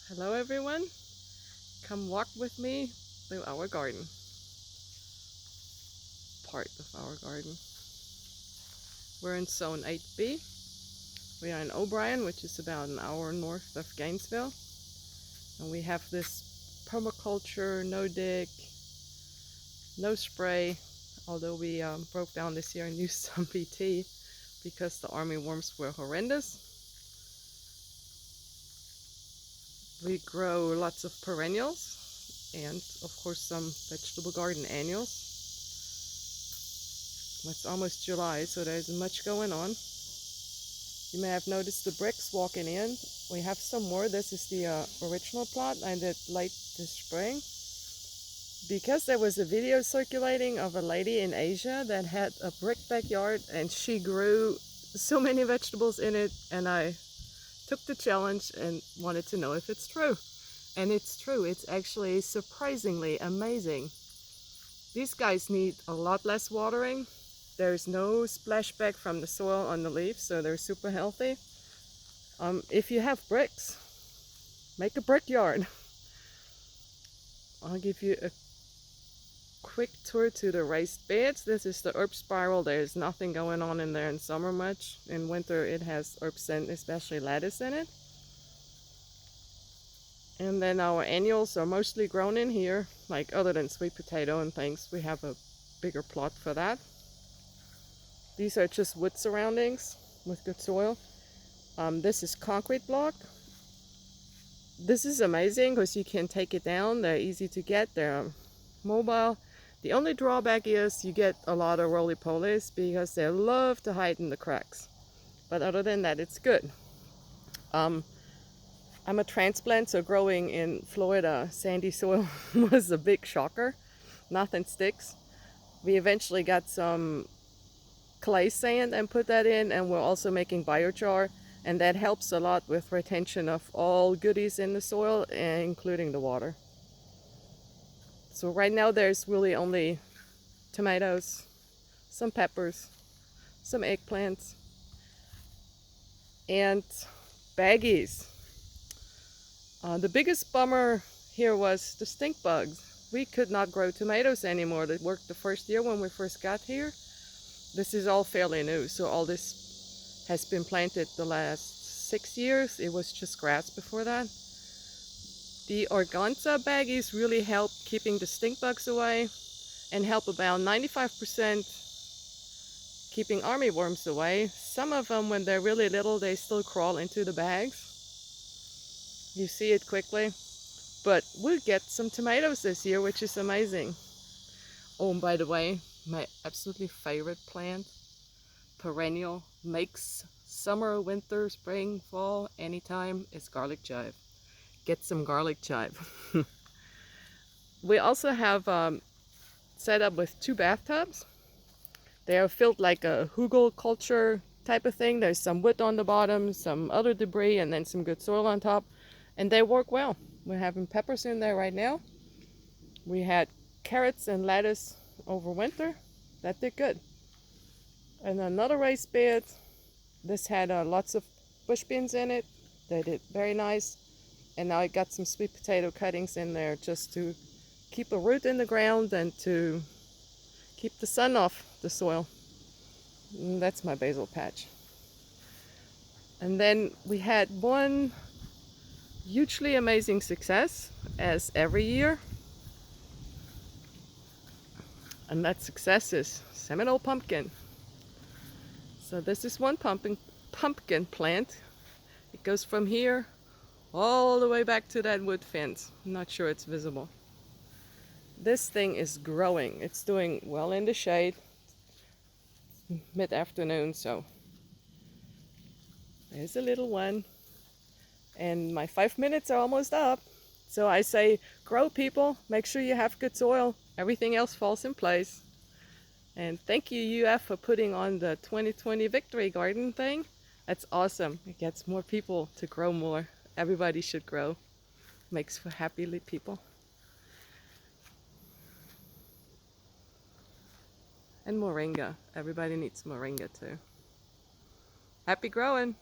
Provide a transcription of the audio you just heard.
Hello everyone, come walk with me through our garden, part of our garden. We're in zone 8B. We are in O'Brien, which is about an hour north of Gainesville. And we have this permaculture, no dig, no spray, although we broke down this year and used some BT because the army worms were horrendous. We grow lots of perennials and of course some vegetable garden annuals. It's almost July, so there's much going on. You may have noticed the bricks walking in. We have some more. This is the original plot I did late this spring. Because there was a video circulating of a lady in Asia that had a brick backyard and she grew so many vegetables in it, and I took the challenge and wanted to know if it's true. And it's true. It's actually surprisingly amazing. These guys need a lot less watering. There's no splashback from the soil on the leaves, so they're super healthy. If you have bricks, make a brickyard. I'll give you a quick tour to the raised beds. This is the herb spiral. There's nothing going on in there in summer much. In winter it has herbs and especially lettuce in it. And then our annuals are mostly grown in here, like other than sweet potato and things. We have a bigger plot for that. These are just wood surroundings with good soil. This is concrete block. This is amazing because you can take it down. They're easy to get. They're mobile. The only drawback is you get a lot of roly-polies because they love to hide in the cracks. But other than that, it's good. I'm a transplant, so growing in Florida, sandy soil was a big shocker. Nothing sticks. We eventually got some clay sand and put that in, and we're also making biochar, and that helps a lot with retention of all goodies in the soil, including the water. So right now there's really only tomatoes, some peppers, some eggplants, and baggies. The biggest bummer here was the stink bugs. We could not grow tomatoes anymore. That worked the first year when we first got here. This is all fairly new, so all this has been planted the last 6 years. It was just grass before that. The organza baggies really help keeping the stink bugs away and help about 95% keeping armyworms away. Some of them, when they're really little, they still crawl into the bags. You see it quickly. But we'll get some tomatoes this year, which is amazing. Oh, and by the way, my absolutely favorite plant, perennial, makes summer, winter, spring, fall, anytime, is garlic chive. Get some garlic chive. We also have set up with 2 bathtubs. They are filled like a hugelkultur type of thing. There's some wood on the bottom, some other debris, and then some good soil on top. And they work well. We're having peppers in there right now. We had carrots and lettuce over winter. That did good. And another raised bed. This had lots of bush beans in it. They did very nice. And now I got some sweet potato cuttings in there just to keep a root in the ground and to keep the sun off the soil. And that's my basil patch. And then we had one hugely amazing success, as every year. And that success is Seminole Pumpkin. So this is one pumpkin plant. It goes from here all the way back to that wood fence. I'm not sure it's visible. This thing is growing. It's doing well in the shade. Mid-afternoon, so there's a little one. And my 5 minutes are almost up. So I say, grow, people. Make sure you have good soil. Everything else falls in place. And thank you, UF, for putting on the 2020 Victory Garden thing. That's awesome. It gets more people to grow more. Everybody should grow. Makes for happy people. And moringa. Everybody needs moringa too. Happy growing!